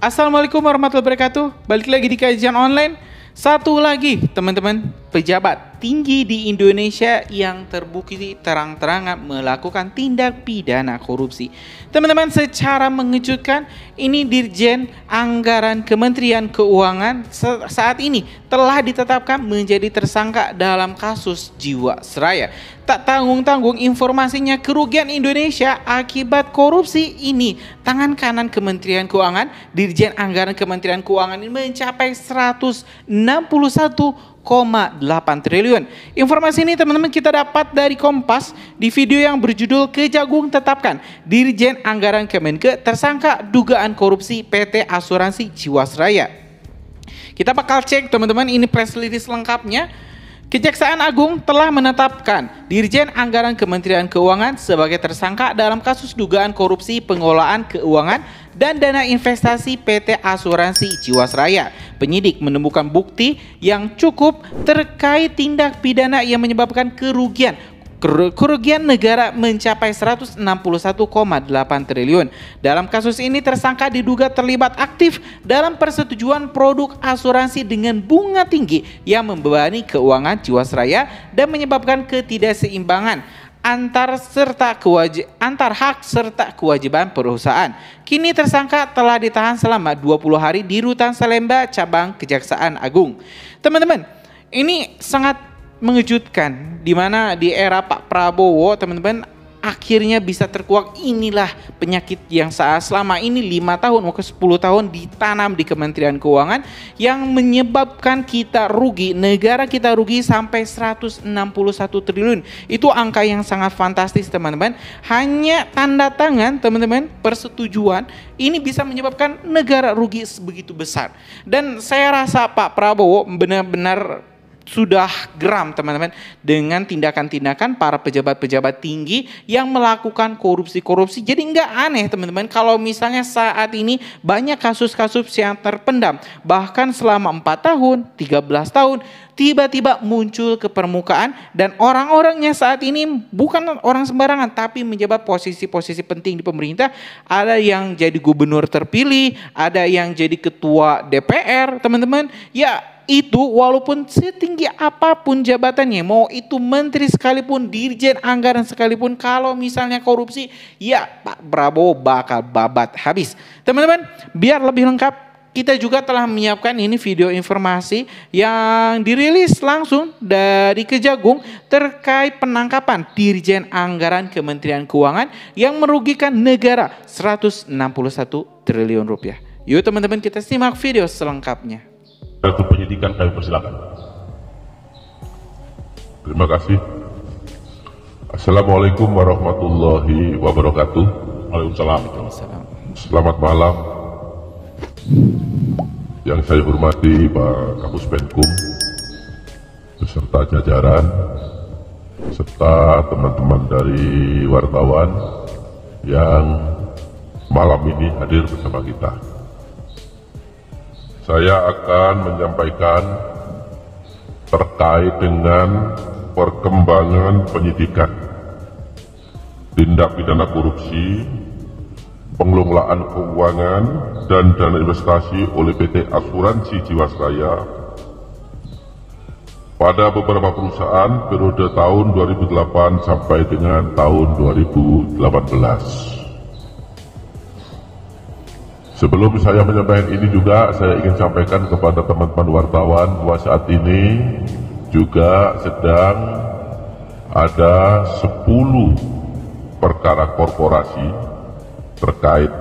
Assalamualaikum warahmatullahi wabarakatuh. Balik lagi di kajian online. Satu lagi teman-teman, pejabat tinggi di Indonesia yang terbukti terang-terangan melakukan tindak pidana korupsi. Teman-teman, secara mengejutkan ini Dirjen Anggaran Kementerian Keuangan saat ini telah ditetapkan menjadi tersangka dalam kasus Jiwasraya. Tak tanggung-tanggung informasinya, kerugian Indonesia akibat korupsi ini tangan kanan Kementerian Keuangan, Dirjen Anggaran Kementerian Keuangan ini mencapai 161,8 triliun. Informasi ini teman-teman kita dapat dari Kompas di video yang berjudul Kejagung Tetapkan Dirjen Anggaran Kemenke tersangka dugaan korupsi PT Asuransi Jiwasraya. Kita bakal cek teman-teman ini press release lengkapnya. Kejaksaan Agung telah menetapkan Dirjen Anggaran Kementerian Keuangan sebagai tersangka dalam kasus dugaan korupsi pengelolaan keuangan dan dana investasi PT Asuransi Jiwasraya. Penyidik menemukan bukti yang cukup terkait tindak pidana yang menyebabkan kerugian negara mencapai 161,8 triliun. Dalam kasus ini tersangka diduga terlibat aktif dalam persetujuan produk asuransi dengan bunga tinggi yang membebani keuangan Jiwasraya dan menyebabkan ketidakseimbangan antar hak serta kewajiban perusahaan. Kini tersangka telah ditahan selama 20 hari di Rutan Salemba cabang Kejaksaan Agung. Teman-teman, ini sangat mengejutkan di mana di era Pak Prabowo teman-teman akhirnya bisa terkuak. Inilah penyakit yang selama ini 5 tahun ke 10 tahun ditanam di Kementerian Keuangan yang menyebabkan kita rugi, negara kita rugi sampai 161 triliun. Itu angka yang sangat fantastis teman-teman. Hanya tanda tangan teman-teman persetujuan ini bisa menyebabkan negara rugi sebegitu besar. Dan saya rasa Pak Prabowo benar-benar sudah geram teman-teman dengan tindakan-tindakan para pejabat-pejabat tinggi yang melakukan korupsi-korupsi. Jadi nggak aneh teman-teman kalau misalnya saat ini banyak kasus-kasus yang terpendam. Bahkan selama 4 tahun, 13 tahun tiba-tiba muncul ke permukaan dan orang-orangnya saat ini bukan orang sembarangan tapi menjabat posisi-posisi penting di pemerintah. Ada yang jadi gubernur terpilih, ada yang jadi ketua DPR teman-teman. Ya, itu walaupun setinggi apapun jabatannya, mau itu menteri sekalipun, dirjen anggaran sekalipun, kalau misalnya korupsi, ya Pak Prabowo bakal babat habis. Teman-teman, biar lebih lengkap, kita juga telah menyiapkan ini video informasi yang dirilis langsung dari Kejagung terkait penangkapan Dirjen Anggaran Kementerian Keuangan yang merugikan negara 161 triliun rupiah. Yuk teman-teman, kita simak video selengkapnya. Untuk penyidikan kami persilakan. Terima kasih. Assalamualaikum warahmatullahi wabarakatuh. Waalaikumsalam. Selamat malam. Yang saya hormati Pak Kapus Penkum beserta jajaran serta teman-teman dari wartawan yang malam ini hadir bersama kita. Saya akan menyampaikan terkait dengan perkembangan penyidikan tindak pidana korupsi, pengelolaan keuangan dan dana investasi oleh PT Asuransi Jiwasraya pada beberapa perusahaan periode tahun 2008 sampai dengan tahun 2018. Sebelum saya menyampaikan ini juga saya ingin sampaikan kepada teman-teman wartawan bahwa saat ini juga sedang ada 10 perkara korporasi terkait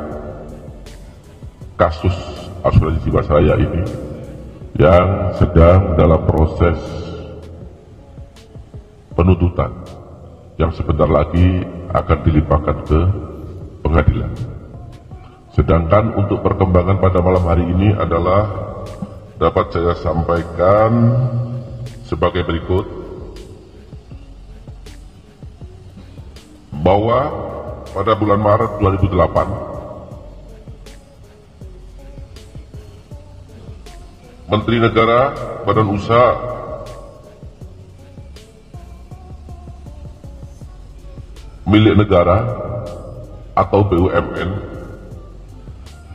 kasus Asuransi Jiwasraya ini yang sedang dalam proses penuntutan yang sebentar lagi akan dilimpahkan ke pengadilan. Sedangkan untuk perkembangan pada malam hari ini adalah dapat saya sampaikan sebagai berikut, bahwa pada bulan Maret 2008 Menteri Negara, Badan Usaha milik negara atau BUMN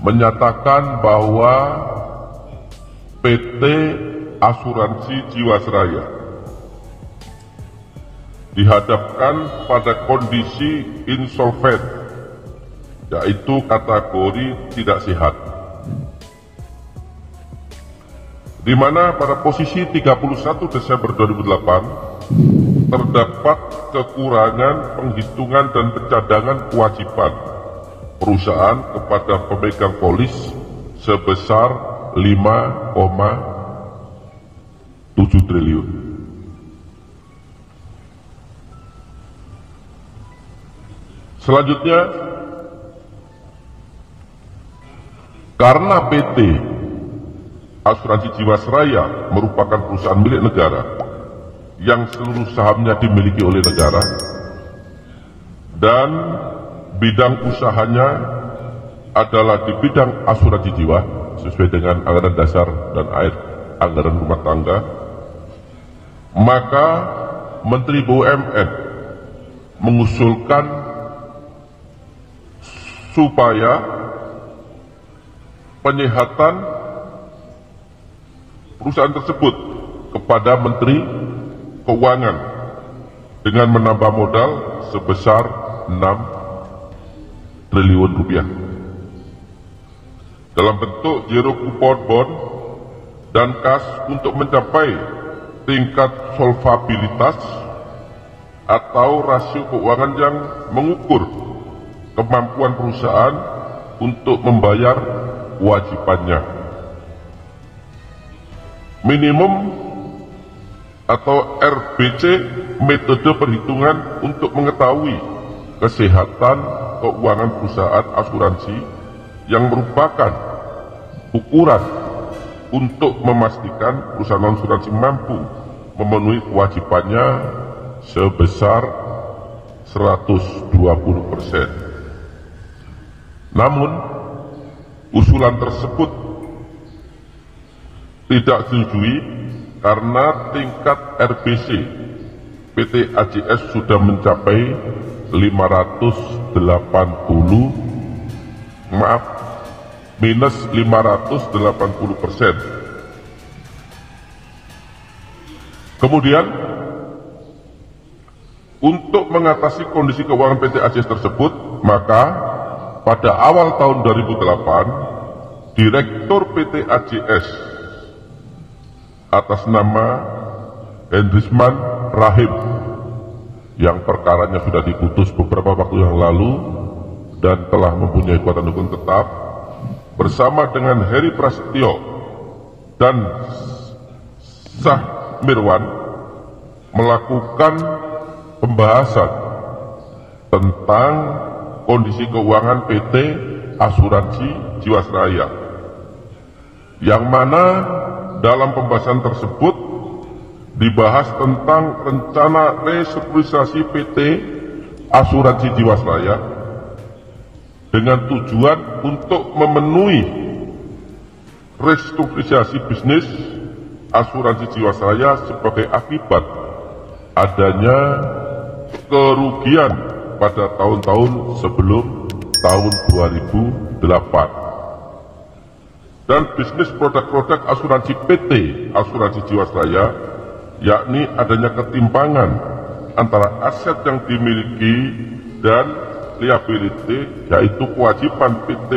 menyatakan bahwa PT Asuransi Jiwasraya dihadapkan pada kondisi insolven, yaitu kategori tidak sehat, di mana pada posisi 31 Desember 2008 terdapat kekurangan penghitungan dan pencadangan kewajiban perusahaan kepada pemegang polis sebesar 5,7 triliun. Selanjutnya, karena PT Asuransi Jiwasraya merupakan perusahaan milik negara yang seluruh sahamnya dimiliki oleh negara dan bidang usahanya adalah di bidang asuransi jiwa sesuai dengan anggaran dasar dan anggaran rumah tangga, maka Menteri BUMN mengusulkan supaya penyehatan perusahaan tersebut kepada Menteri Keuangan dengan menambah modal sebesar 6 triliun rupiah dalam bentuk zero coupon bond dan kas untuk mencapai tingkat solvabilitas atau rasio keuangan yang mengukur kemampuan perusahaan untuk membayar kewajibannya. Minimum atau RBC, metode perhitungan untuk mengetahui kesehatan keuangan perusahaan asuransi yang merupakan ukuran untuk memastikan perusahaan asuransi mampu memenuhi kewajibannya sebesar 120%. Namun, usulan tersebut tidak disetujui karena tingkat RBC PT AJS sudah mencapai 580%. Kemudian, untuk mengatasi kondisi keuangan PT AJS tersebut, maka pada awal tahun 2008, Direktur PT AJS atas nama Hendrisman Rahim yang perkaranya sudah diputus beberapa waktu yang lalu dan telah mempunyai kekuatan hukum tetap, bersama dengan Heri Prasetyo dan Sah Mirwan melakukan pembahasan tentang kondisi keuangan PT Asuransi Jiwasraya, yang mana dalam pembahasan tersebut dibahas tentang rencana restrukturisasi PT Asuransi Jiwasraya dengan tujuan untuk memenuhi restrukturisasi bisnis asuransi Jiwasraya sebagai akibat adanya kerugian pada tahun-tahun sebelum tahun 2008. Dan bisnis produk-produk asuransi PT Asuransi Jiwasraya, yakni adanya ketimpangan antara aset yang dimiliki dan liability, yaitu kewajiban PT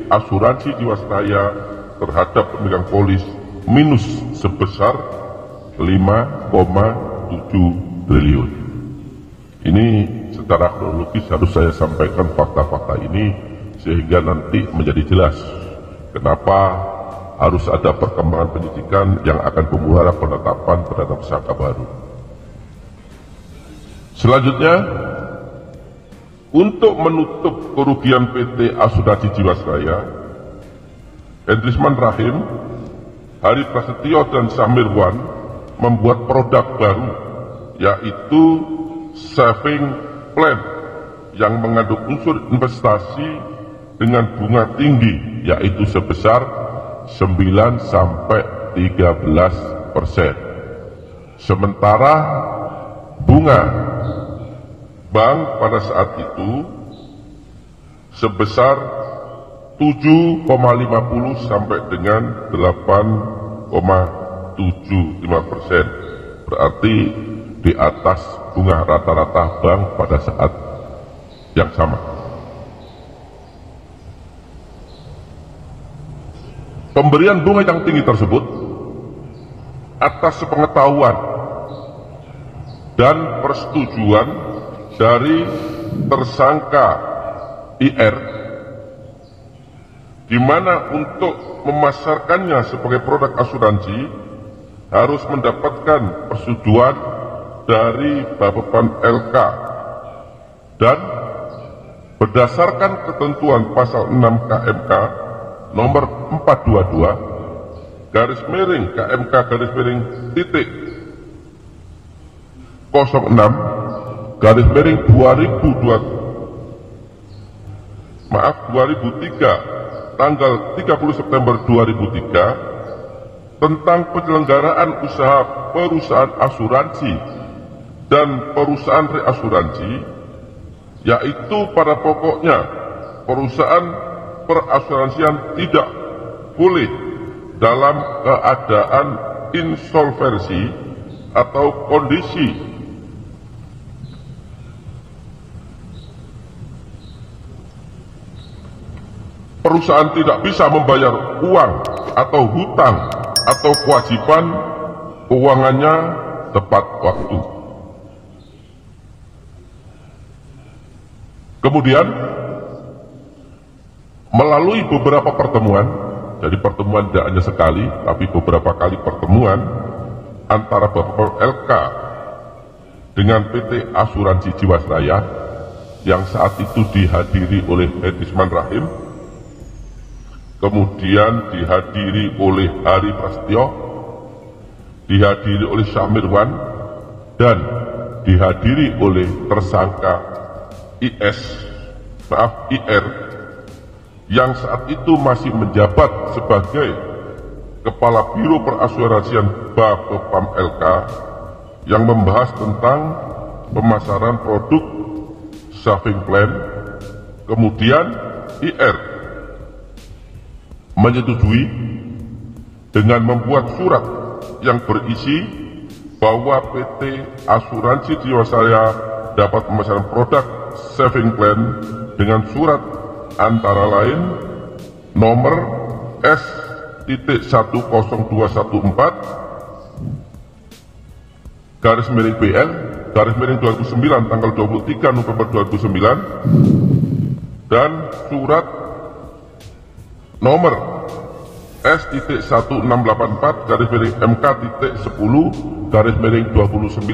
Asuransi Jiwasraya terhadap pemegang polis minus sebesar 5,7 triliun. Ini secara kronologis harus saya sampaikan fakta-fakta ini sehingga nanti menjadi jelas kenapa harus ada perkembangan penyidikan yang akan memulai penetapan terhadap tersangka baru. Selanjutnya, untuk menutup kerugian PT Asuransi Jiwasraya, Hendrisman Rahim, Hari Prasetyo dan Samirwan membuat produk baru, yaitu saving plan yang mengandung unsur investasi dengan bunga tinggi, yaitu sebesar 9-13%. Sementara bunga bank pada saat itu sebesar 7,50 sampai dengan 8,75%. Berarti di atas bunga rata-rata bank pada saat yang sama. Pemberian bunga yang tinggi tersebut atas sepengetahuan dan persetujuan dari tersangka IR, di mana untuk memasarkannya sebagai produk asuransi harus mendapatkan persetujuan dari Bapepam LK, dan berdasarkan ketentuan pasal 6 KMK nomor 422 garis miring KMK garis miring titik 06 garis miring 2003 tanggal 30 September 2003 tentang penyelenggaraan usaha perusahaan asuransi dan perusahaan reasuransi, yaitu pada pokoknya perusahaan perasuransian tidak boleh dalam keadaan insolvensi atau kondisi perusahaan tidak bisa membayar uang atau hutang atau kewajiban keuangannya tepat waktu. Kemudian melalui beberapa pertemuan, jadi pertemuan tidak hanya sekali tapi beberapa kali pertemuan antara Bapak LK dengan PT Asuransi Jiwasraya yang saat itu dihadiri oleh Edisman Rahim, kemudian dihadiri oleh Hari Prasetyo, dihadiri oleh Syamirwan, dan dihadiri oleh tersangka IR yang saat itu masih menjabat sebagai Kepala Biro Perasuransian Bapepam LK, yang membahas tentang pemasaran produk saving plan. Kemudian IR menyetujui dengan membuat surat yang berisi bahwa PT Asuransi Jiwasraya dapat memasarkan produk saving plan dengan surat antara lain nomor S.10214 garis miring BN garis miring 2009 tanggal 23 November 2009 dan surat nomor S.1684 garis miring MK.10 garis miring 29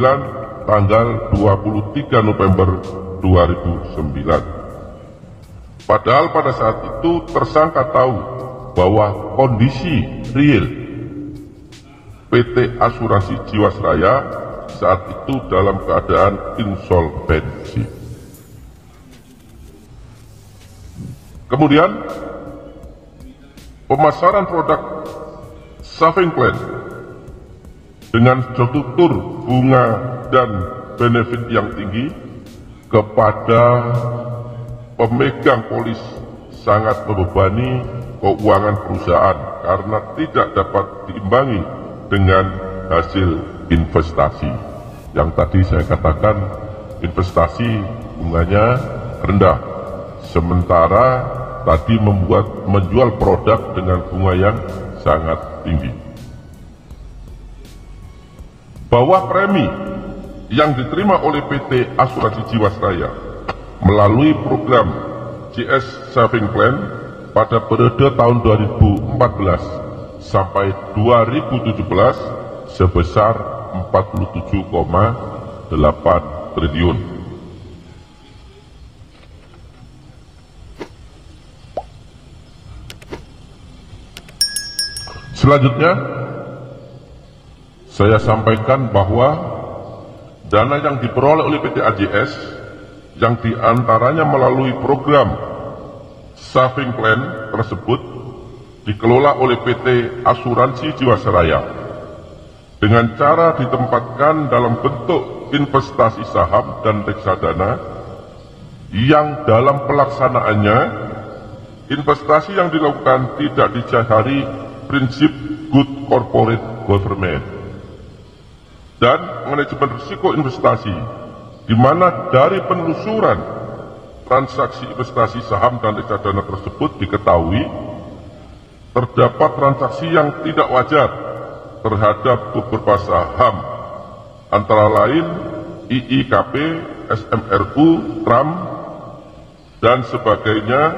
tanggal 23 November 2009. Padahal pada saat itu tersangka tahu bahwa kondisi real PT Asuransi Jiwasraya saat itu dalam keadaan insolvensi. Kemudian pemasaran produk saving plan dengan struktur bunga dan benefit yang tinggi kepada pemegang polis sangat membebani keuangan perusahaan karena tidak dapat diimbangi dengan hasil investasi. Yang tadi saya katakan investasi bunganya rendah, sementara tadi menjual produk dengan bunga yang sangat tinggi. Bahwa premi yang diterima oleh PT Asuransi Jiwasraya melalui program GS Saving Plan pada periode tahun 2014 sampai 2017 sebesar 47,8 triliun. Selanjutnya, saya sampaikan bahwa dana yang diperoleh oleh PT AJS yang diantaranya melalui program saving plan tersebut dikelola oleh PT Asuransi Jiwasraya dengan cara ditempatkan dalam bentuk investasi saham dan reksadana yang dalam pelaksanaannya investasi yang dilakukan tidak didasari prinsip good corporate government dan manajemen risiko investasi, di mana dari penelusuran transaksi investasi saham dan reksadana tersebut diketahui terdapat transaksi yang tidak wajar terhadap beberapa saham, antara lain IIKP, SMRU, TRAM, dan sebagainya,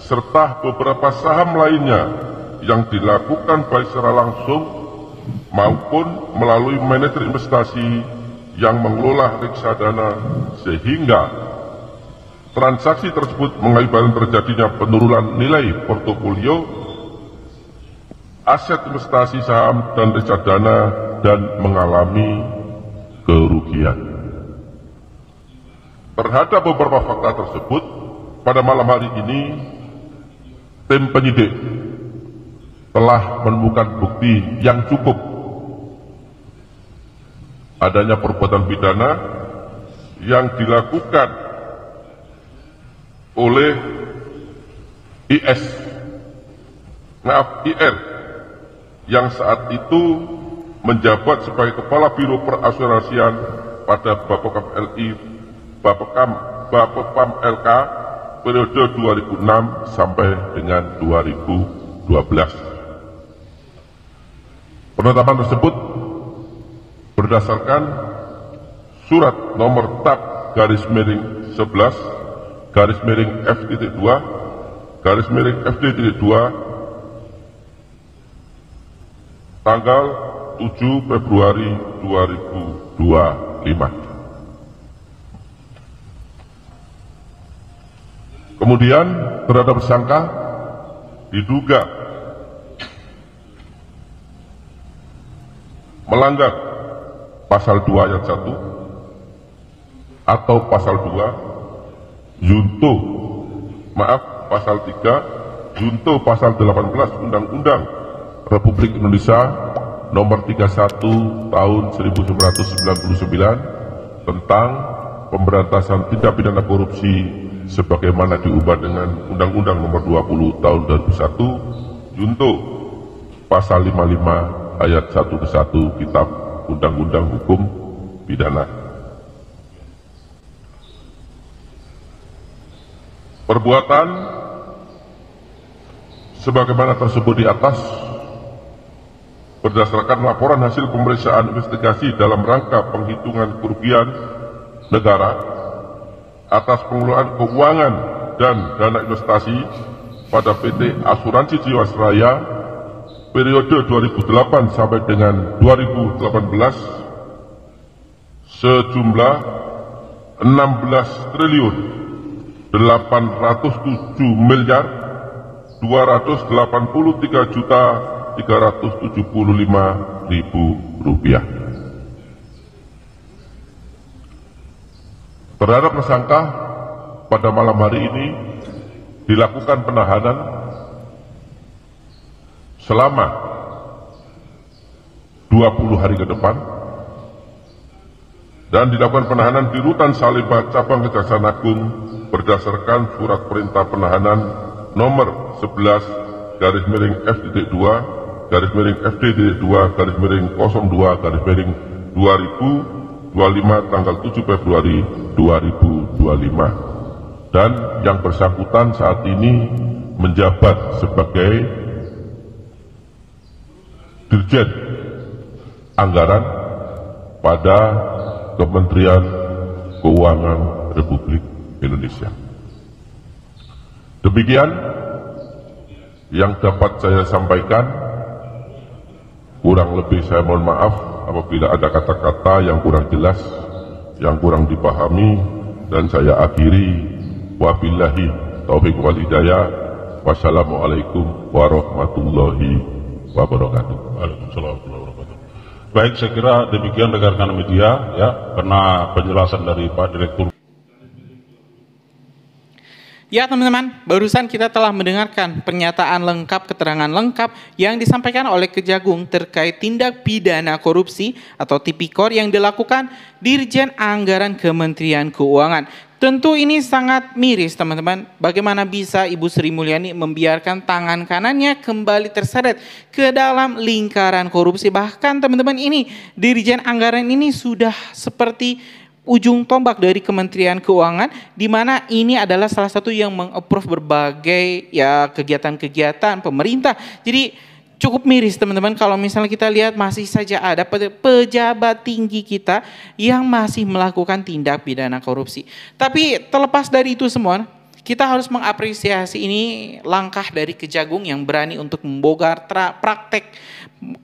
serta beberapa saham lainnya yang dilakukan baik secara langsung maupun melalui manajer investasi yang mengelola reksadana, sehingga transaksi tersebut mengakibatkan terjadinya penurunan nilai portofolio aset investasi saham dan reksadana dan mengalami kerugian. Terhadap beberapa fakta tersebut, pada malam hari ini tim penyidik telah menemukan bukti yang cukup adanya perbuatan pidana yang dilakukan oleh IR yang saat itu menjabat sebagai Kepala Biro Perasuransian pada Bapepam LK periode 2006 sampai dengan 2012. Penetapan tersebut berdasarkan surat nomor TAP /11/F.2/F.2 tanggal 7 Februari 2025. Kemudian terhadap tersangka diduga melanggar pasal 2 ayat 1 atau pasal 2 pasal 3 junto pasal 18 Undang-Undang Republik Indonesia nomor 31 tahun 1999 tentang pemberantasan tindak pidana korupsi sebagaimana diubah dengan Undang-Undang nomor 20 tahun 2001 junto pasal 55 ayat 1 ke 1 Kitab Undang-Undang Hukum Pidana. Perbuatan sebagaimana tersebut di atas berdasarkan laporan hasil pemeriksaan investigasi dalam rangka penghitungan kerugian negara atas pengelolaan keuangan dan dana investasi pada PT Asuransi Jiwasraya periode 2008 sampai dengan 2018 sejumlah 16 triliun 807 miliar 283 juta 375.000 rupiah. Terhadap tersangka pada malam hari ini dilakukan penahanan selama 20 hari ke depan dan dilakukan penahanan di Rutan Salemba Cabang Kejaksaan Agung berdasarkan surat perintah penahanan nomor 11/F.2/02/02/2025 tanggal 7 Februari 2025, dan yang bersangkutan saat ini menjabat sebagai Dirjen Anggaran pada Kementerian Keuangan Republik Indonesia. Demikian yang dapat saya sampaikan. Kurang lebih saya mohon maaf apabila ada kata-kata yang kurang jelas, yang kurang dipahami, dan saya akhiri. Wabillahi taufiq wal hidayah. Wassalamualaikum warahmatullahi wabarakatuh. Waalaikumsalam warahmatullahi wabarakatuh. Baik, saya kira demikian rekan-rekan media ya, karena penjelasan dari Pak Direktur. Ya teman-teman, barusan kita telah mendengarkan pernyataan lengkap, keterangan lengkap yang disampaikan oleh Kejagung terkait tindak pidana korupsi atau tipikor yang dilakukan Dirjen Anggaran Kementerian Keuangan. Tentu ini sangat miris teman-teman, bagaimana bisa Ibu Sri Mulyani membiarkan tangan kanannya kembali terseret ke dalam lingkaran korupsi. Bahkan teman-teman ini, Dirjen Anggaran ini sudah seperti ujung tombak dari Kementerian Keuangan, di mana ini adalah salah satu yang meng-approve berbagai ya kegiatan-kegiatan pemerintah. Jadi cukup miris teman-teman kalau misalnya kita lihat masih saja ada pejabat tinggi kita yang masih melakukan tindak pidana korupsi. Tapi terlepas dari itu semua, kita harus mengapresiasi ini langkah dari Kejagung yang berani untuk membongkar praktek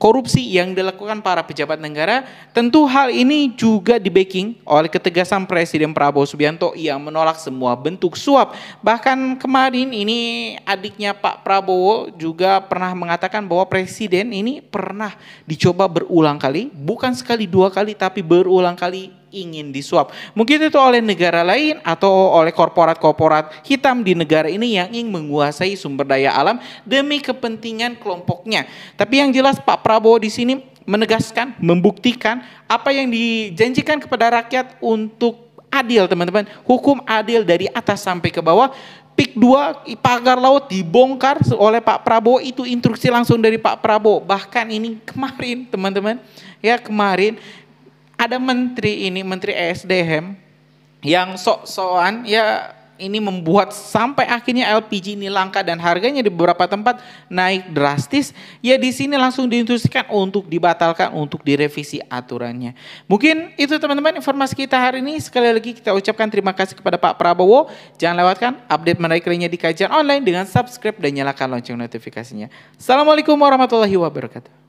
korupsi yang dilakukan para pejabat negara. Tentu hal ini juga di-backing oleh ketegasan Presiden Prabowo Subianto yang menolak semua bentuk suap. Bahkan kemarin ini adiknya Pak Prabowo juga pernah mengatakan bahwa Presiden ini pernah dicoba berulang kali, bukan sekali dua kali tapi berulang kali ingin disuap. Mungkin itu oleh negara lain atau oleh korporat-korporat hitam di negara ini yang ingin menguasai sumber daya alam demi kepentingan kelompoknya. Tapi yang jelas Pak Prabowo di sini menegaskan, membuktikan apa yang dijanjikan kepada rakyat untuk adil teman-teman. Hukum adil dari atas sampai ke bawah. PIK 2 pagar laut dibongkar oleh Pak Prabowo, itu instruksi langsung dari Pak Prabowo. Bahkan ini kemarin teman-teman, ya kemarin ada menteri ESDM yang sok-sokan ya ini membuat sampai akhirnya LPG ini langka dan harganya di beberapa tempat naik drastis. Ya di sini langsung diinstruksikan untuk dibatalkan, untuk direvisi aturannya. Mungkin itu teman-teman informasi kita hari ini. Sekali lagi kita ucapkan terima kasih kepada Pak Prabowo. Jangan lewatkan update menarik lainnya di Kajian Online dengan subscribe dan nyalakan lonceng notifikasinya. Assalamualaikum warahmatullahi wabarakatuh.